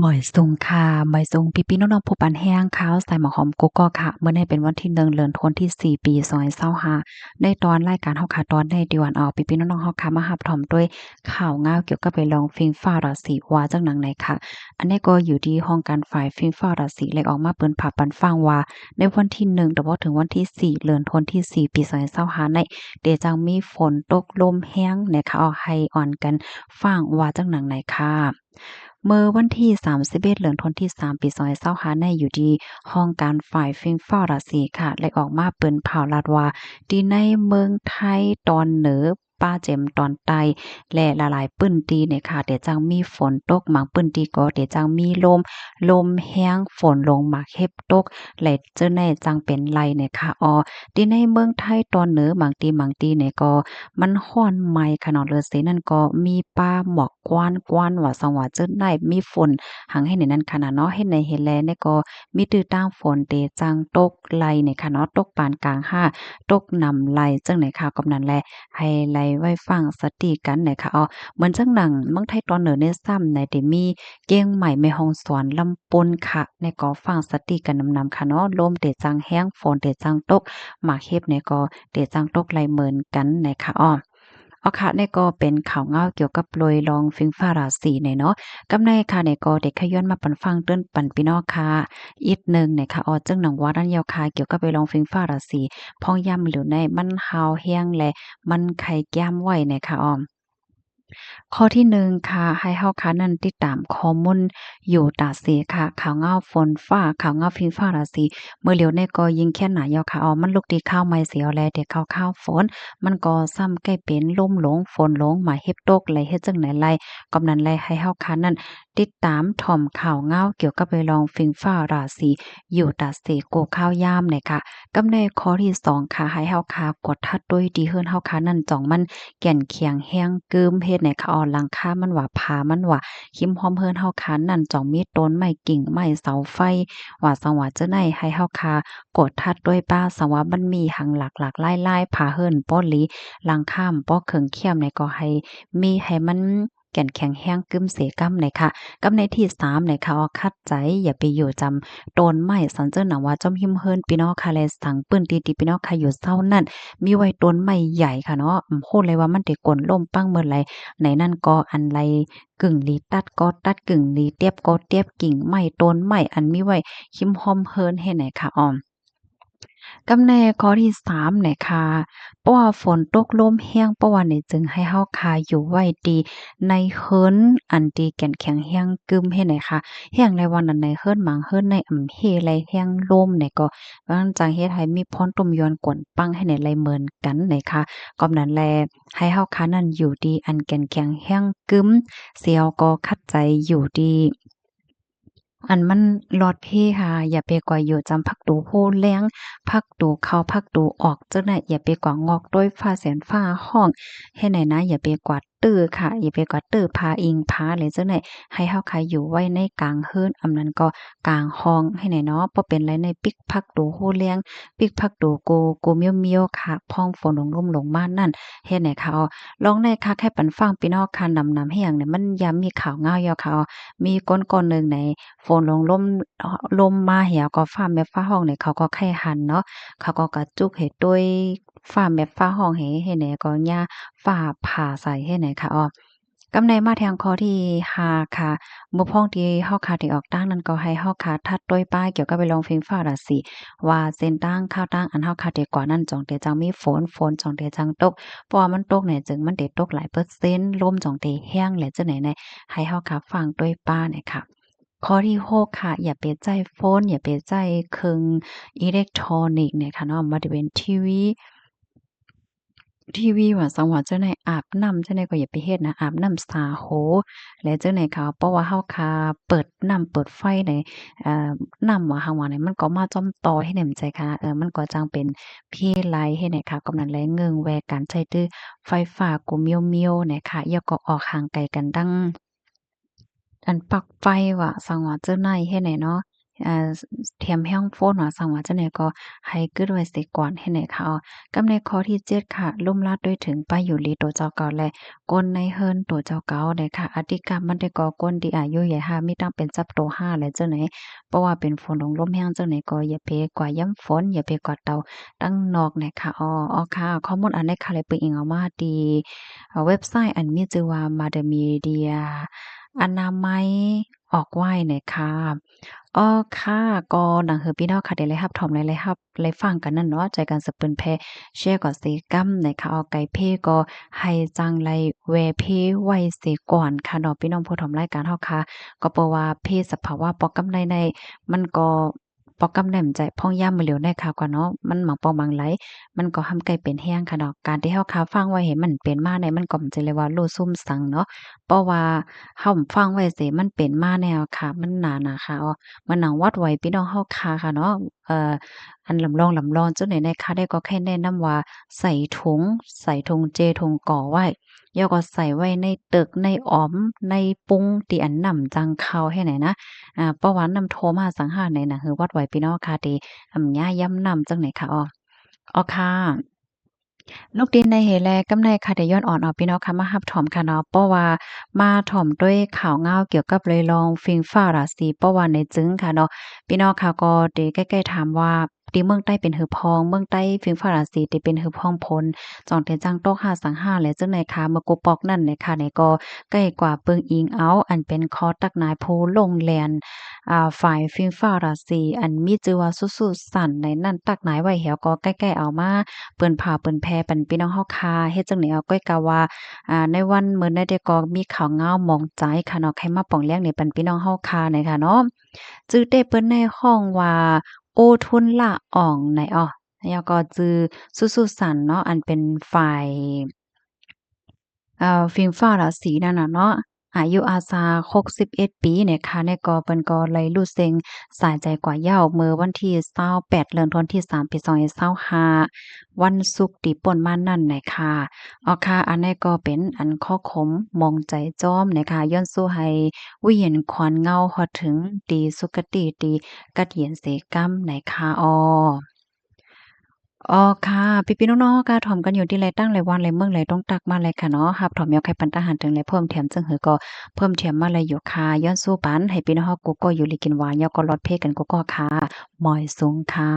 หมอยซุงค่ะหมอยซุงพี่ๆน้องๆผู้ปันแห้งข้าวใส่หมอหอมกุ๊กก๊อกค่ะมื้อนี้เป็นวันที่1เดือนธันวาคมที่4ปี2025ในตอนรายการเฮาค่ะตอนในดิวันเอาพี่ๆน้องๆเฮาค่ะมารับถอมด้วยข่าวงาวเกี่ยวกับไปลองฟิล์มฟ้าราศีว่าจังหนังไหนค่ะอันนี้ก็อยู่ที่ห้องการฝ่ายฟิล์มฟ้าราศีเลยออกมาเปิ้นผ่าปันฟังว่าในวันที่1แต่ว่าถึงวันที่4เดือนธันวาคมที่4ปี2025ในเดจังมีฝนตกลมแรงนะคะเอาให้อ่อนกันฟังว่าจังหนังไหนค่ะ เมื่อวันที่31เดือนธันวาคมที่3ปี2025ในอยู่ที่ห้องการฝ่ายฟิล์มฟ้าราศีค่ะและออกมาเปิ้นข่าวลาดว่าที่ในเมืองไทยตอนเหนือป้าเจ็มตอนใต้และหลายๆปื้นที่เนี่ยค่ะเดี๋ยวจังมีฝนตกบางปื้นที่ก็เดี๋ยวจังมีลมแรงฝนลงหมากเห็บตกและเจ้าแน่จังเป็นไรเนี่ยค่ะที่ในเมืองไทยตอนเหนือบางทีเนี่ยก็มันร้อนไหม้ค่ะเนาะเลยเสนั่นก็มีป้าหมอกกว้านๆว่าสังว่าเจิดได้มีฝนหังให้ในนั้นค่ะนะเนาะเฮ็ดในเฮ็ดแลเนี่ยก็มีตื้อตั้งฝนเตจังตกไหลเนี่ยค่ะเนาะตกปานกลางห้าตกนำไหลจังไหนค่ะก็นั้นแหละให้ไหลไว้ฟังสติกันเนี่ยค่ะเหมือนจังหนังเมืองไทยตอนเหนือเนี่ยซ้ำในที่มีเกียงใหม่แม่ฮ่องสอนลำพูนค่ะในก็ฟังสติกันนำๆค่ะเนาะลมเตจังแห้งฝนเตจังตกหมากเห็บเนี่ยก็เตจังตกไหลเหมือนกันนะคะค่ะนี่ก็เป็นข่าวเงาเกี่ยวกับโปรยลองฟิงฟ้าราศีเนี่ยเนาะกำในค่ะเนี่ยก็เด็กขย้อนมาปันฟังเติ้นปันพี่น้องค่ะอีกหนึ่งเนี่ยค่ะจึงหนังว่าดันยาวค่ะเกี่ยวกับไปลองฟิงฟ้าราศีพ้องย่ำหรือในมันหาวแห้งและมันไข่แก้มไว้เนี่ยค่ะข้อที่1ค่ะให้เฮาค่ะนั้นติดตามข้อมูลอยู่ตาเสค่ะข่าวเงาฝนฟ้าข่าวเงาฟิงฟ้าราศีเมื่อเหลียวในก็ยิงแค่หนายอค่ะมันลุกดีข้าวไม่เสียวแลเด็กข้าวฝนมันก็ซ้ำใกล้เป็นลมหลงฝนหลงหมายเฮ็บตกไหลเฮ็ดจังไหนไลกำนั้นแลให้เฮาค่ะนั้นติดตามถ่อมข่าวเงาเกี่ยวกับไปลองฟิงฟ้าราศีอยู่ตาเสโกข้าวยามเนี่ยค่ะกำในข้อที่2ค่ะให้เฮาค่ะกดทัดด้วยดีเฮิรนเฮาค่ะนั้นจ่องมัน แก่นเคียงแห้งกึมเฮ็ดให้เขาเอาหลังคามันว่าผามันว่าคิมฮอมเฮิรนเฮาคันนั่นจ่องมีต้นไม้กิ่งไม้เสาไฟว่าสังว่าจะได้ให้เฮาคากดทัดด้วยป้าสังว่ามันมีหังหลากๆหลายๆผาเฮิรนป้อหลีหลังคาป้อเคิงเคียมเนี่ยก็ให้มีให้มันแก่นแข็งแรงกึมเสกำเนี่ยค่ะกำในที่3เนี่ยค่ะคัดใจอย่าไปอยู่จำต้นไม้สันเจิ้นหนังว่าจอมหิมเฮิรนพี่น้องค่ะแลสังปื้นตีๆพี่น้องค่ะอยู่เซานั่น มีไว้ต้นไม้ใหญ่ค่ะเนาะโพดเลยว่ามันได้กลล่มปังเมื่อไรไหนนั่นก็อันไรกึ่งหลีตัดก็ตัดกึ่งหลีเตียบก็เตียบกิ่งไม้ต้นไม้อันมีไว้หิมห้อมเฮิรนให้ไหนค่ะกำแน่ข้อที่3เนี่ยค่ะเพราะว่าฝนตกลมแรงเพราะว่านี่จึงให้เฮาคาอยู่ไว้ดีในเฮิรนอันที่แก่นแข็งแรงกึมเฮ็ดให้ค่ะแรงในวันนั้นในเฮิรนหมางเฮิรนในเฮไลแรงลมเนี่ยก็มันจังเฮ็ดให้มีพรต้มยอนกวนปังให้ในไลเหมือนกันเนี่ยค่ะก็นั้นแลให้เฮาคานั้นอยู่ดีอันแก่นแข็งแรงกึมเสียวก็คัดใจอยู่ดีอันมันลอดเพค่ะอย่าไปกว่าอยู่จำพักตูโพแล้งพักตูเข้าพักตูออกจังได๋อย่าไปกว่างอกด้วยฟ้าแสนฟ้าร้องเฮ็ดไหนนะอย่าไปกว่าตื้อค่ะอย่าไปกว่าตื้อพาอิงพาเลยจังได๋ให้เฮาค่ะอยู่ไว้ในกลางเฮิรนอำนั้นก็กลางห้องให้ไหนเนาะบ่เป็นไรในปิกพักตูโฮแล้งปิกพักตูโกเมียวๆค่ะพ้องฝนลงๆมานั่นเฮ็ดให้ค่ะลองได้คักให้ปันฟังพี่น้องค่ะนำให้หยังเนี่ยมันยามมีข่าวง้าวอยู่ค่ะมีก้นๆหนึ่งใน ฝนลงลมมาเหี่ยวก็ฟ้าแม่ฟ้าห้องเนี่ยเขาก็ไข้หันเนาะเขาก็กระจุกเฮ็ดด้วยฟ้าแม่ฟ้าห้องให้แหนก็ย่าฟ้าผ่าใส่ให้แหนค่ะกำในมาแทงข้อที่5ค่ะบ่พ้องที่เฮาขาดที่ออกตั้งนั้นก็ให้เฮาขาทัดด้วยป้ายเกี่ยวกับไปลองเพลงฟ้าราศีว่าเส้นตั้งข้าวตั้งอันเฮาขาดดีกว่านั้นจ่องเตจังมีฝนจ่องเตจังตกเพราะว่ามันตกเนี่ยจึงมันได้ตกหลายเปอร์เซ็นต์ลมจ่องเตแห้งและจังไหนให้เฮาขาฟังด้วยป้าเนี่ยค่ะ ข้อที่6ค่ะอย่าไปใจโฟนอย่าไปใจเครื่องอิเล็กทรอนิกส์เนี่ยค่ะเนาะบ่ว่าจะเป็นทีวีว่าสังว่าจั่งใดอาบน้ำจั่งใดก็อย่าไปเฮ็ดนะอาบน้ำสาโหแล้วจั่งใดค่ะเพราะว่าเฮาคาเปิดน้ำเปิดไฟในน้ำว่าเฮาว่าเนี่ยมันก็มาจ่อมต่อเฮ็ดให้มันใจค่ะมันก็จั่งเป็นเพไลเฮ็ดให้ค่ะกำนั้นแลเงิงแวการใช้ตือไฟฟ้ากูเมียวๆเนี่ยค่ะอย่าก็ออกห่างไกลกันดัง อันปลั๊กไฟว่าสังว่าเจ้าไหนเฮ็ดให้เนาะ อ่าเทียมแห้งโฟนว่าสั่งว่าจังได๋ก็ให้กึดไว้เสียก่อนให้ไหนค่ะกำในข้อที่7ค่ะลุ่มลาดด้วยถึงป้าอยู่ลีตัวเจ้าเก่าและกลในเฮิรนตัวเจ้าเก่าได้ค่ะอธิกรรมมันได้ก่อกลที่อายุใหญ่5มีตั้งเป็นทรัพย์โต5และจังไหนเพราะว่าเป็นฝนลงลมแห้งจังไหนก็อย่าเพกว่าย้ำฝนอย่าเพกว่าเตาตั้งนอกนะคะค่ะข้อมูลอันนี้ค่ะเลยเปิงอิงเอามาดีเว็บไซต์อันมีชื่อว่า Mother Media อนามัยออกไหว้หน่อยค่ะค่ะก็หนังหือพี่น้องค่ะได้เลยรับถอมได้ฟังกันนั่นเนาะใจกันสะเปิ้นแพ่แชร์ก็เสกำในค่ะไก่เพก็ให้จังไรแวเพไว้เสียก่อนค่ะเนาะพี่น้องผู้ถอมรายการเฮาค่ะก็เพราะว่าเพสภาวะปอกกำในมันก็ปอกกำแหน่มใจพ่องย่ำมื้อเหลียวในค่ะกว่าเนาะมันหมังปองหมังไหลมันก็ทำไกลเป็นแห้งค่ะเนาะการที่เฮาค่ะฟังไว้ให้มันเป็นมาในมันก็จะเรียกว่ารู้ซุ่มสังเนาะเพราะว่าเฮาฟังไว้เสิมันเป็นมาแนวค่ะมันหนาน่ะค่ะมันหนังวัดไว้พี่น้องเฮาค่ะเนาะอันลำลองจังได๋นะคะได้ก็แค่แนะนำว่าใส่ถุงเจถุงก่อไว้แล้วก็ใส่ไว้ในตึกในอ๋อมในปุงที่อันนำจังเข้าให้ไหนนะเพราะว่านำโทรมาสังหารในน่ะคือวัดไว้พี่น้องค่ะที่ย่าย่ำนำจังไหนค่ะค่ะ ลูกดินในเหแลกำในค่ะได้ย้อนอ่อนออพี่น้องค่ะมารับถอมค่ะเนาะเพราะว่ามาถ่อมด้วยข่าวเงาเกี่ยวกับเลยลองฟิงฟ้าราศีเพราะว่าในจึงค่ะเนาะพี่น้องค่ะก็ได้ใกล้ๆถามว่าที่เมืองใต้เป็นหือพองเมืองใต้ฟิงฟ้าราศีที่เป็นหือพองพลจองเทียนจังโต๊ะ5สัง5และจึงในค่ะเมื่อกูปอกนั่นในค่ะในก็ใกล้กว่าเปิงอิงเอาอันเป็นคอตักนายผู้ลงแลนฝ่ายฟิงฟ้าราศีอันมีชื่อว่าสุๆสั่นในนั่นตักนายไว้แหวก็ใกล้ๆเอามา เปิ้นผ่าเปิ้นแพ่ปันพี่น้องเฮาค่ะเฮ็ดจังได๋เอาก้อยกะว่าในวันมื้อนั้นได้ก็มีข่าวเหงาหมองใจค่ะเนาะใครมาป่องแลงนี่ปันพี่น้องเฮาค่ะนี่ค่ะเนาะจื้อเต้เปิ้นในห้องว่าโอทุนละอองไหนแล้วก็จื้อสุๆสันเนาะอันเป็นฝ่ายฟิล์มฟ้าราศีนั่นน่ะเนาะอายุอาซา61ปีเนี่ยค่ะเนี่ยก็เปิ้นก็เลยรู้สึกสายใจกว่าเหย้าเมื่อวันที่28เดือนธันวาคมที่3ปี2025วันศุกร์ที่ป่นมานั่นน่ะค่ะค่ะอันนี้ก็เป็นอันข้อขมมองใจจ้อมนะคะย้อนสู้ให้วิเย็นขวัญเงาฮอดถึงตีสุกติตีกัดเย็นเสกำไหนค่ะค่ะพี่ๆน้องๆก็ถ่อมกันอยู่ที่ไรตั้งไรวันไรเมืองไรต้องตักมาไรค่ะเนาะรับถ่อมยอไข่ปันตาหารถึงไรเพิ่มเทียมจึงหือก็เพิ่มเทียมมาไรอยู่ค่ะย้อนสู้ปันให้พี่น้องเฮากูก็อยู่ลิกินหวานยอก็ลดเพกันกูก็ค่ะหมอยสูงค่ะ